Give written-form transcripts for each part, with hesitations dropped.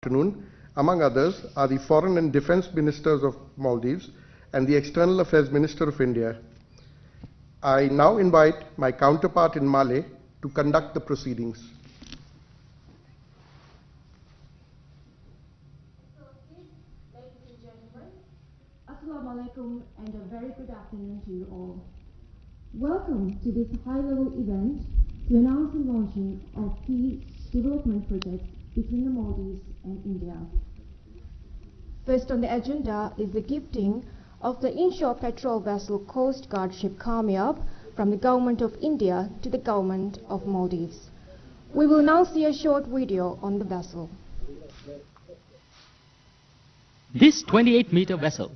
Afternoon, among others, are the Foreign and Defence Ministers of Maldives and the External Affairs Minister of India. I now invite my counterpart in Malé to conduct the proceedings. Ladies and gentlemen, Assalamu alaikum and a very good afternoon to you all. Welcome to this high-level event to announce the launching of key development projects between the Maldives and India. First on the agenda is the gifting of the inshore patrol vessel Coast Guard ship Kamyab from the Government of India to the Government of Maldives. We will now see a short video on the vessel. This 28-meter vessel,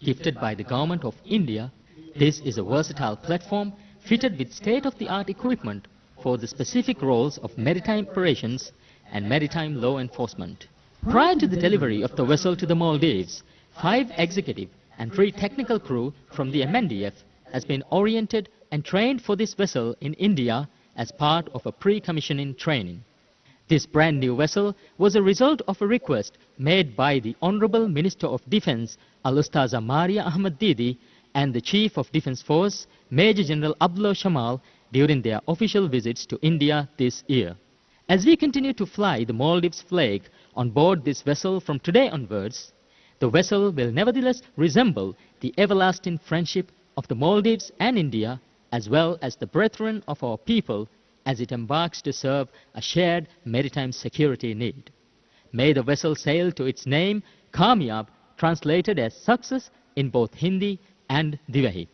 gifted by the Government of India, this is a versatile platform fitted with state-of-the-art equipment for the specific roles of maritime operations and maritime law enforcement. Prior to the delivery of the vessel to the Maldives, 5 executive and 3 technical crew from the MNDF has been oriented and trained for this vessel in India as part of a pre-commissioning training. This brand new vessel was a result of a request made by the Honorable Minister of Defence Al-Ustaza Maria Ahmad Didi and the Chief of Defence Force Major General Abdullah Shamal during their official visits to India this year. As we continue to fly the Maldives flag on board this vessel from today onwards, the vessel will nevertheless resemble the everlasting friendship of the Maldives and India, as well as the brethren of our people, as it embarks to serve a shared maritime security need. May the vessel sail to its name, Kamyab, translated as success in both Hindi and Divahi.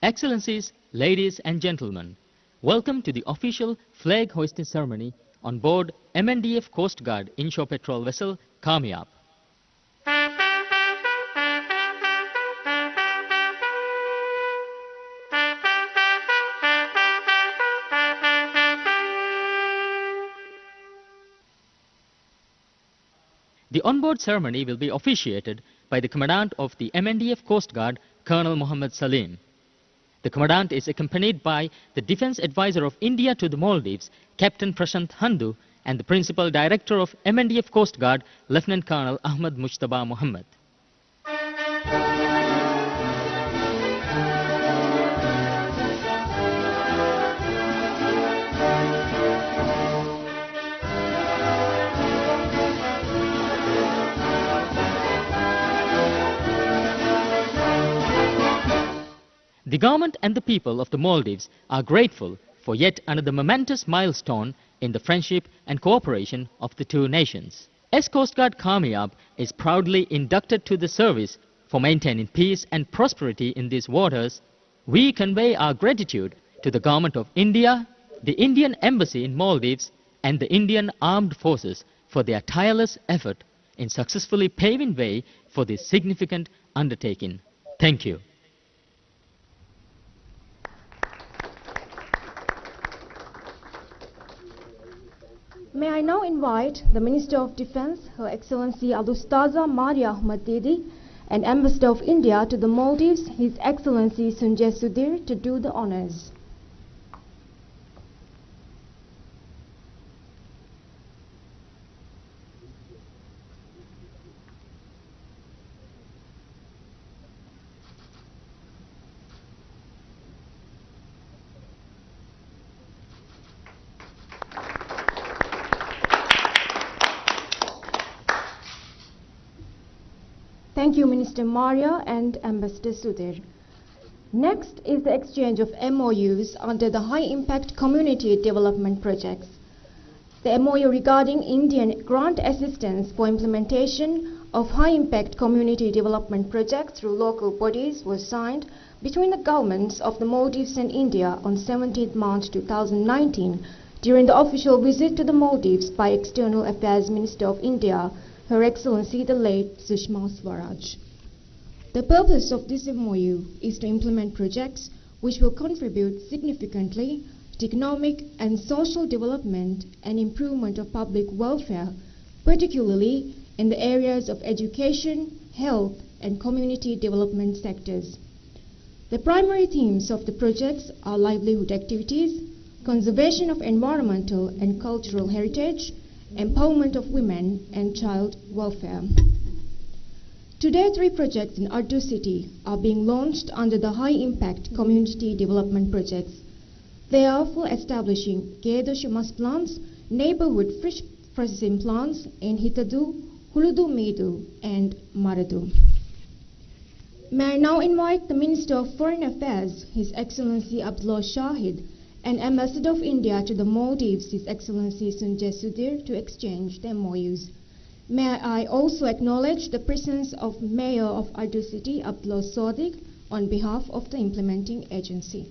Excellencies, ladies and gentlemen, welcome to the official flag hoisting ceremony on board MNDF Coast Guard inshore patrol vessel Kamyab. The onboard ceremony will be officiated by the Commandant of the MNDF Coast Guard, Colonel Muhammad Salim. The Commandant is accompanied by the Defence Advisor of India to the Maldives, Captain Prashant Handu, and the Principal Director of MNDF Coast Guard, Lieutenant Colonel Ahmad Mujtaba Muhammad. The government and the people of the Maldives are grateful for yet another momentous milestone in the friendship and cooperation of the two nations. As Coast Guard Kamyab is proudly inducted to the service for maintaining peace and prosperity in these waters, we convey our gratitude to the Government of India, the Indian Embassy in Maldives, and the Indian Armed Forces for their tireless effort in successfully paving way for this significant undertaking. Thank you. May I now invite the Minister of Defence, Her Excellency Al-Ustaza Maria Ahmad Didi, and Ambassador of India to the Maldives, His Excellency Sanjay Sudhir, to do the honours. Thank you, Minister Maria and Ambassador Sudhir. Next is the exchange of MOUs under the High Impact Community Development Projects. The MOU regarding Indian grant assistance for implementation of high impact community development projects through local bodies was signed between the governments of the Maldives and India on 17 March 2019 during the official visit to the Maldives by External Affairs Minister of India, Her Excellency the late Sushma Swaraj. The purpose of this MOU is to implement projects which will contribute significantly to economic and social development and improvement of public welfare, particularly in the areas of education, health, and community development sectors. The primary themes of the projects are livelihood activities, conservation of environmental and cultural heritage, empowerment of women, and child welfare. Today, 3 projects in Ardu City are being launched under the High Impact Community Development Projects. They are for establishing Gedoshumas plants, neighborhood fish processing plants in Hitadu, Huludu Medu, and Maradu. May I now invite the Minister of Foreign Affairs, His Excellency Abdullah Shahid, and Ambassador of India to the Maldives, His Excellency Sunjay Sudhir, to exchange the MOUs. May I also acknowledge the presence of Mayor of Ardu City, Abdullah Sadiq, on behalf of the implementing agency.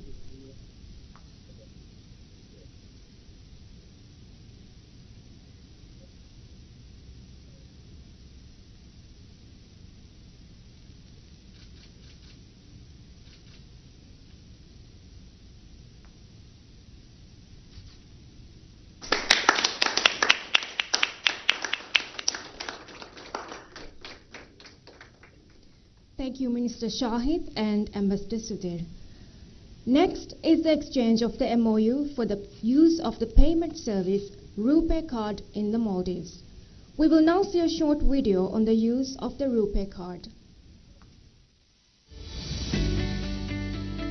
Thank you, Minister Shahid and Ambassador Sudhir. Next is the exchange of the MOU for the use of the payment service RuPay card in the Maldives. We will now see a short video on the use of the RuPay card.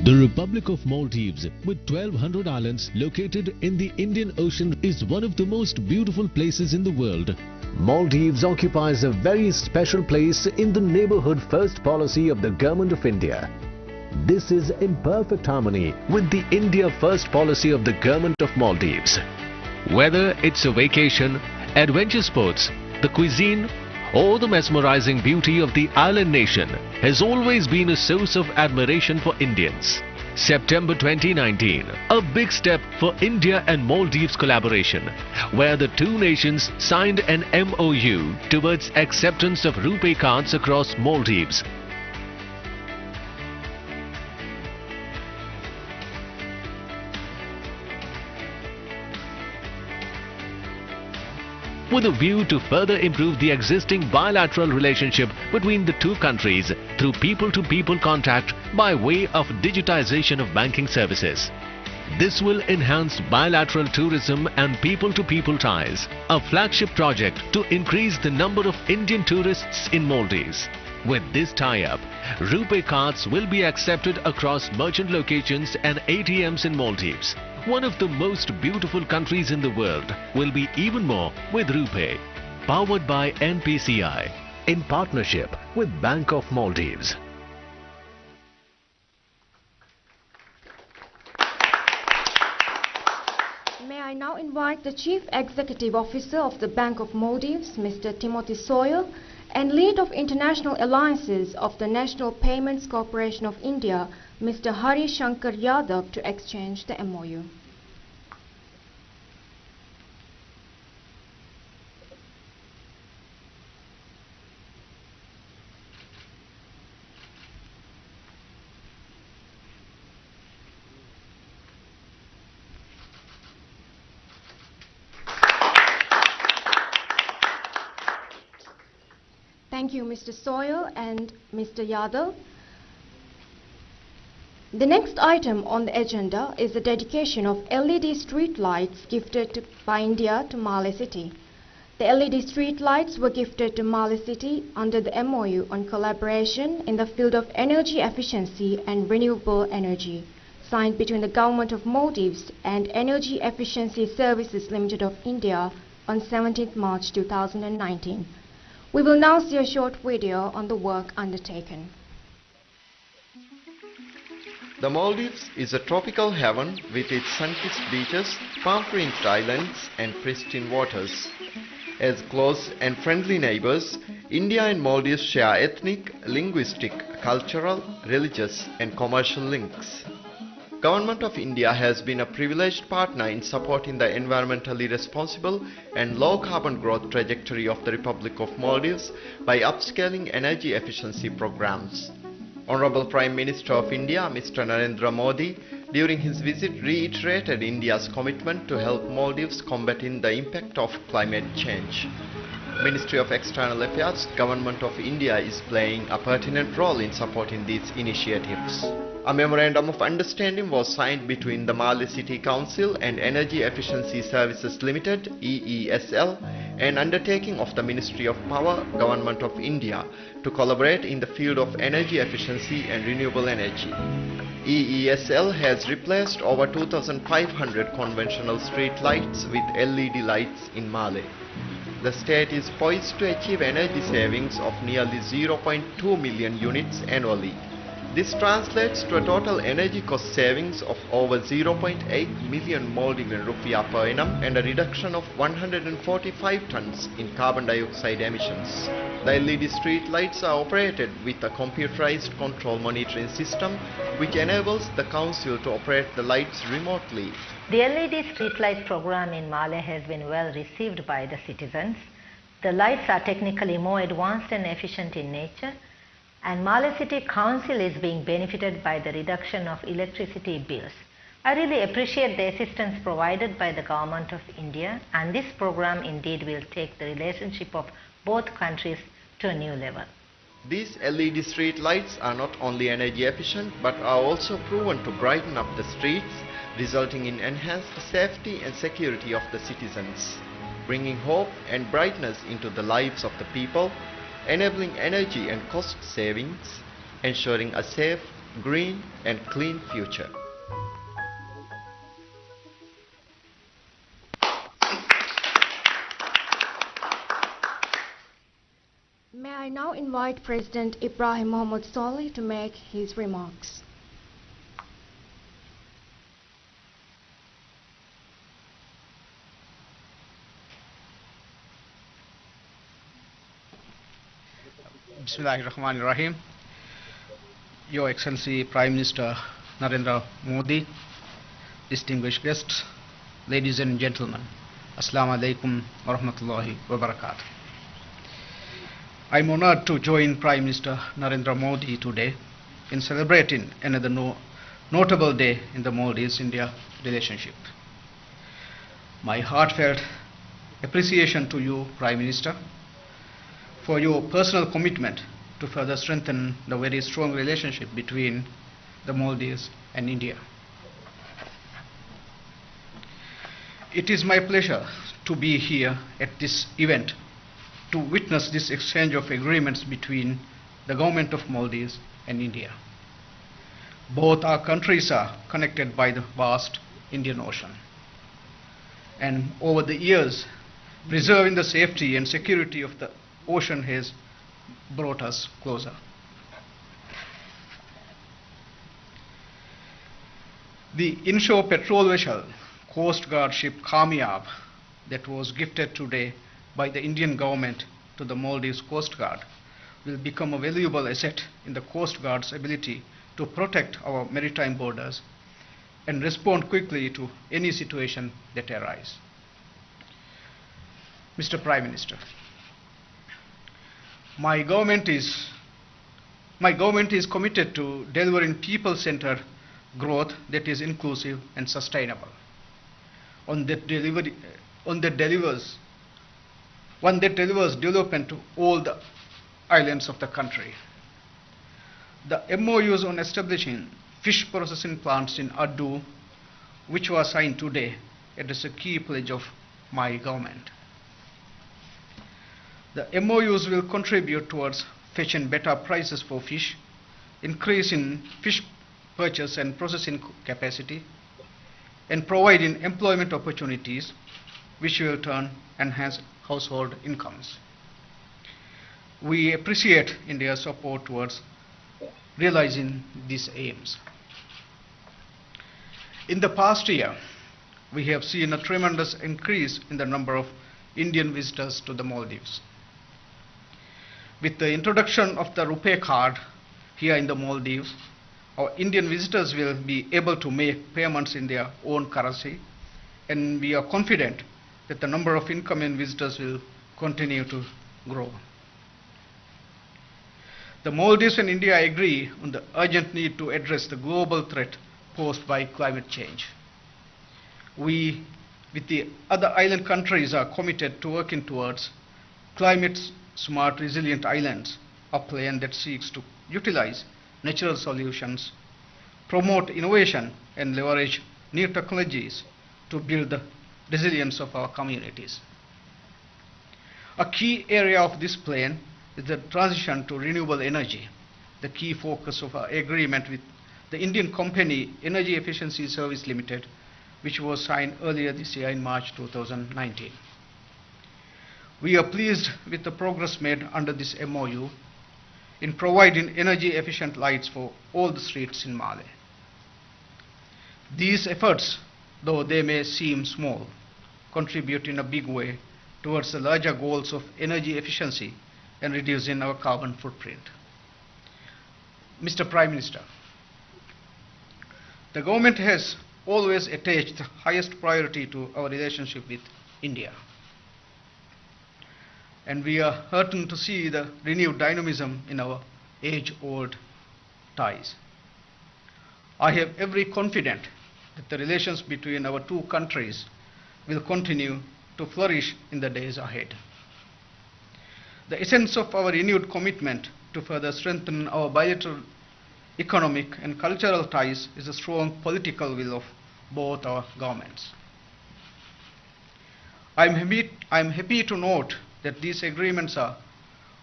The Republic of Maldives, with 1,200 islands located in the Indian Ocean, is one of the most beautiful places in the world. Maldives occupies a very special place in the neighborhood first policy of the Government of India. This is in perfect harmony with the India first policy of the Government of Maldives. Whether it's a vacation, adventure sports, the cuisine, or the mesmerizing beauty of the island nation has always been a source of admiration for Indians. September 2019, a big step for India and Maldives collaboration, where the two nations signed an MOU towards acceptance of RuPay cards across Maldives. With a view to further improve the existing bilateral relationship between the two countries through people-to-people contact by way of digitization of banking services. This will enhance bilateral tourism and people-to-people ties, a flagship project to increase the number of Indian tourists in Maldives. With this tie-up, RuPay cards will be accepted across merchant locations and ATMs in Maldives. One of the most beautiful countries in the world will be even more with RuPay, powered by NPCI, in partnership with Bank of Maldives. May I now invite the Chief Executive Officer of the Bank of Maldives, Mr. Timothy Solih, and Lead of International Alliances of the National Payments Corporation of India, Mr. Hari Shankar Yadav, to exchange the MOU. Thank you, Mr. Solih and Mr. Yadav. The next item on the agenda is the dedication of LED street lights gifted by India to Malé City. The LED street lights were gifted to Malé City under the MOU on collaboration in the field of energy efficiency and renewable energy, signed between the Government of Maldives and Energy Efficiency Services Limited of India on 17 March 2019. We will now see a short video on the work undertaken. The Maldives is a tropical haven with its sun-kissed beaches, palm-fringed islands and pristine waters. As close and friendly neighbors, India and Maldives share ethnic, linguistic, cultural, religious and commercial links. Government of India has been a privileged partner in supporting the environmentally responsible and low-carbon growth trajectory of the Republic of Maldives by upscaling energy efficiency programs. Honorable Prime Minister of India, Mr. Narendra Modi, during his visit reiterated India's commitment to help Maldives combating the impact of climate change. Ministry of External Affairs, Government of India is playing a pertinent role in supporting these initiatives. A memorandum of understanding was signed between the Malé City Council and Energy Efficiency Services Limited (EESL) an undertaking of the Ministry of Power, Government of India, to collaborate in the field of energy efficiency and renewable energy. EESL has replaced over 2,500 conventional street lights with LED lights in Malé. The state is poised to achieve energy savings of nearly 0.2 million units annually. This translates to a total energy cost savings of over 0.8 million Maldivian rupiah per annum and a reduction of 145 tons in carbon dioxide emissions. The LED street lights are operated with a computerized control monitoring system which enables the council to operate the lights remotely. The LED streetlight program in Malé has been well received by the citizens. The lights are technically more advanced and efficient in nature, and Malé City Council is being benefited by the reduction of electricity bills. I really appreciate the assistance provided by the Government of India, and this program indeed will take the relationship of both countries to a new level. These LED street lights are not only energy efficient but are also proven to brighten up the streets, resulting in enhanced safety and security of the citizens, bringing hope and brightness into the lives of the people, enabling energy and cost savings, ensuring a safe, green and clean future. May I now invite President Ibrahim Mohammed Solih to make his remarks. Bismillahirrahmanirrahim. Your Excellency Prime Minister Narendra Modi, distinguished guests, ladies and gentlemen, Assalamu alaikum wa rahmatullahi wa barakatuh. I am honored to join Prime Minister Narendra Modi today in celebrating another notable day in the Maldives-India relationship. My heartfelt appreciation to you, Prime Minister, for your personal commitment to further strengthen the very strong relationship between the Maldives and India. It is my pleasure to be here at this event to witness this exchange of agreements between the government of Maldives and India. Both our countries are connected by the vast Indian Ocean. And over the years, preserving the safety and security of the ocean has brought us closer. The inshore patrol vessel, Coast Guard ship Kamyab, that was gifted today by the Indian government to the Maldives Coast Guard, will become a valuable asset in the Coast Guard's ability to protect our maritime borders and respond quickly to any situation that arises. Mr. Prime Minister, my government is committed to delivering people-centered growth that is inclusive and sustainable. One that delivers development to all the islands of the country. The MOUs on establishing fish processing plants in Addu, which was signed today, it is a key pledge of my government. The MOUs will contribute towards fetching better prices for fish, increasing fish purchase and processing capacity, and providing employment opportunities, which will in turn enhance household incomes. We appreciate India's support towards realizing these aims. In the past year, we have seen a tremendous increase in the number of Indian visitors to the Maldives. With the introduction of the Rupee card here in the Maldives, our Indian visitors will be able to make payments in their own currency, and we are confident that the number of incoming visitors will continue to grow. The Maldives and India agree on the urgent need to address the global threat posed by climate change. We, with the other island countries, are committed to working towards climate-smart, resilient islands, a plan that seeks to utilize natural solutions, promote innovation, and leverage new technologies to build the resilience of our communities. A key area of this plan is the transition to renewable energy, the key focus of our agreement with the Indian company Energy Efficiency Service Limited, which was signed earlier this year in March 2019. We are pleased with the progress made under this MOU in providing energy efficient lights for all the streets in Male. These efforts, though they may seem small, contribute in a big way towards the larger goals of energy efficiency and reducing our carbon footprint. Mr. Prime Minister, the government has always attached the highest priority to our relationship with India. And we are heartened to see the renewed dynamism in our age-old ties. I have every confidence that the relations between our two countries will continue to flourish in the days ahead. The essence of our renewed commitment to further strengthen our bilateral economic and cultural ties is a strong political will of both our governments. I am happy to note that these agreements are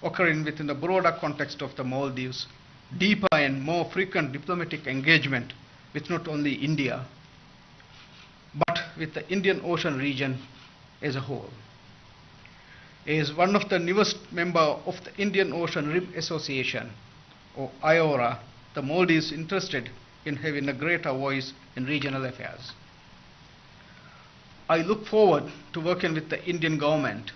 occurring within the broader context of the Maldives' deeper and more frequent diplomatic engagement with not only India, but with the Indian Ocean region as a whole. As one of the newest members of the Indian Ocean Rim Association, or IORA, the Maldives is interested in having a greater voice in regional affairs. I look forward to working with the Indian government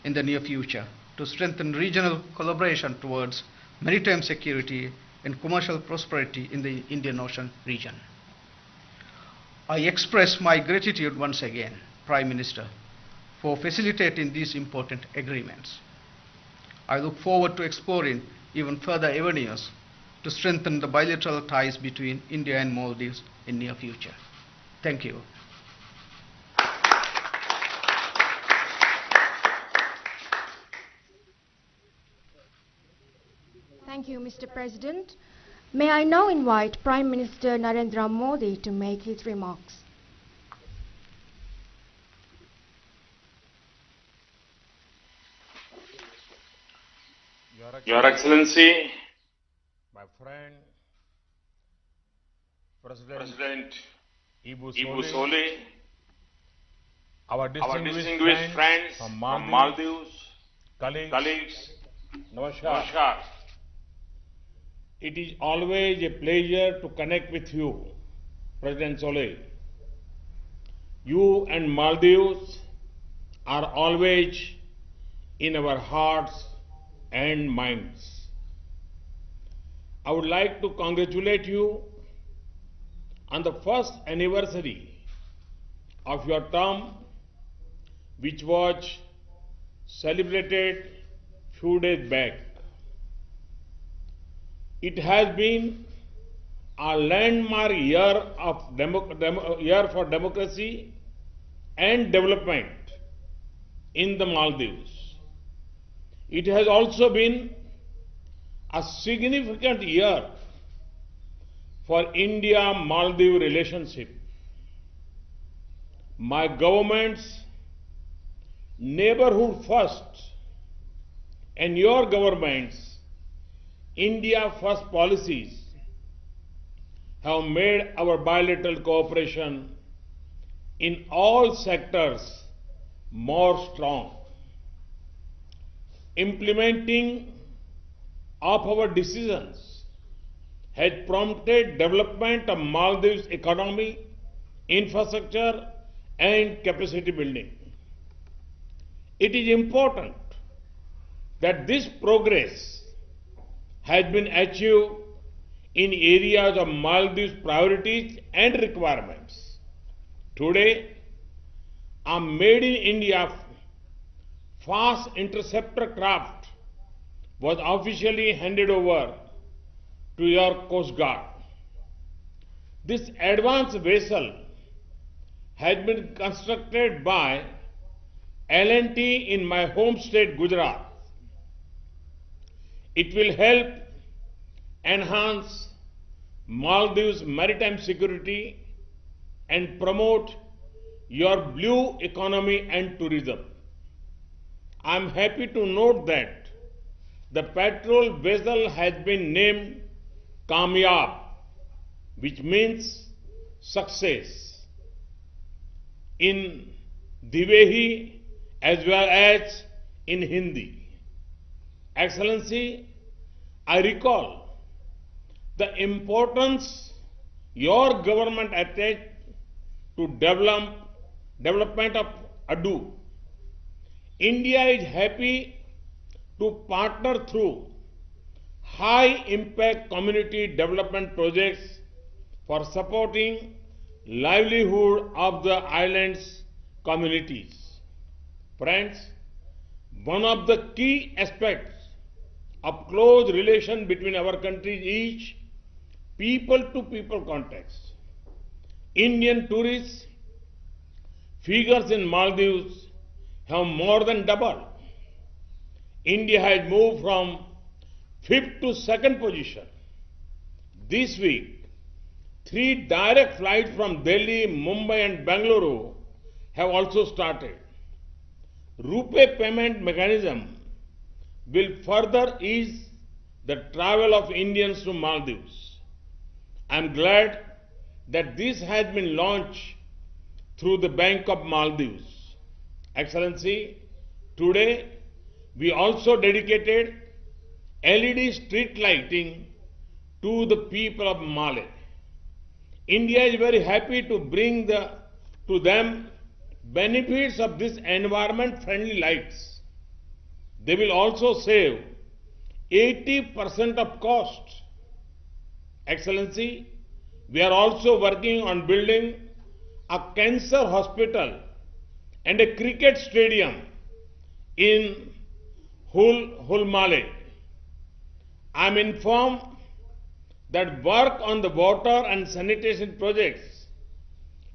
in the near future to strengthen regional collaboration towards maritime security and commercial prosperity in the Indian Ocean region. I express my gratitude once again, Prime Minister, for facilitating these important agreements. I look forward to exploring even further avenues to strengthen the bilateral ties between India and Maldives in near future. Thank you. Thank you, Mr. President. May I now invite Prime Minister Narendra Modi to make his remarks. Your Excellency, my friend, President Ibu Ibu Solih, Solih, our our distinguished, distinguished friends from from Maldives, Maldives, colleagues, Namaskar. Namaskar. It is always a pleasure to connect with you, President Solih. You and Maldives are always in our hearts and minds. I would like to congratulate you on the first anniversary of your term, which was celebrated few days back. It has been a landmark year year for democracy and development in the Maldives. It has also been a significant year for India-Maldives relationship. My government's neighborhood first and your government's India first policies have made our bilateral cooperation in all sectors more strong. Implementing of our decisions has prompted development of Maldives economy, infrastructure and capacity building. It is important that this progress has been achieved in areas of Maldives' priorities and requirements. Today, a made in India fast interceptor craft was officially handed over to your Coast Guard. This advanced vessel has been constructed by L&T in my home state Gujarat. It will help enhance Maldives' maritime security and promote your blue economy and tourism. I am happy to note that the patrol vessel has been named Kamyab, which means success, in Divehi as well as in Hindi. Excellency, I recall the importance your government attached to development of Adu. India is happy to partner through high impact community development projects for supporting livelihood of the island's communities. Friends, one of the key aspects of close relation between our countries is people-to-people contacts. Indian tourist figures in Maldives have more than doubled. India has moved from 5th to 2nd position. This week, 3 direct flights from Delhi, Mumbai and Bangalore have also started. RuPay payment mechanism will further ease the travel of Indians to Maldives. I am glad that this has been launched through the Bank of Maldives. Excellency, today we also dedicated LED street lighting to the people of Malé. India is very happy to bring to them benefits of this environment-friendly lights. They will also save 80% of cost. Excellency, we are also working on building a cancer hospital and a cricket stadium in Hulmale. I am informed that work on the water and sanitation projects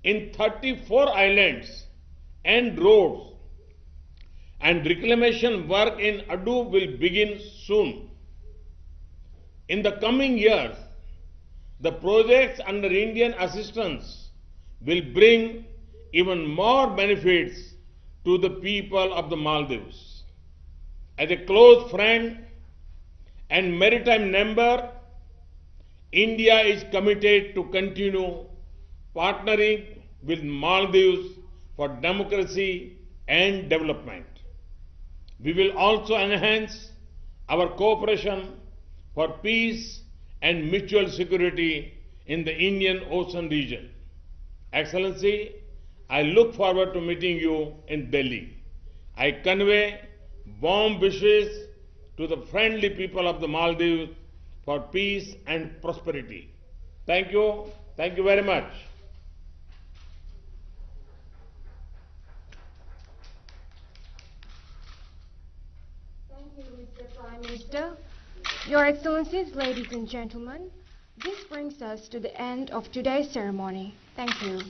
in 34 islands and roads and reclamation work in Adu will begin soon. In the coming years, the projects under Indian assistance will bring even more benefits to the people of the Maldives. As a close friend and maritime neighbor, India is committed to continue partnering with Maldives for democracy and development. We will also enhance our cooperation for peace and mutual security in the Indian Ocean region. Excellency, I look forward to meeting you in Delhi. I convey warm wishes to the friendly people of the Maldives for peace and prosperity. Thank you. Thank you very much. Thank you, Mr. Prime Minister. Your Excellencies, ladies and gentlemen, this brings us to the end of today's ceremony. Thank you.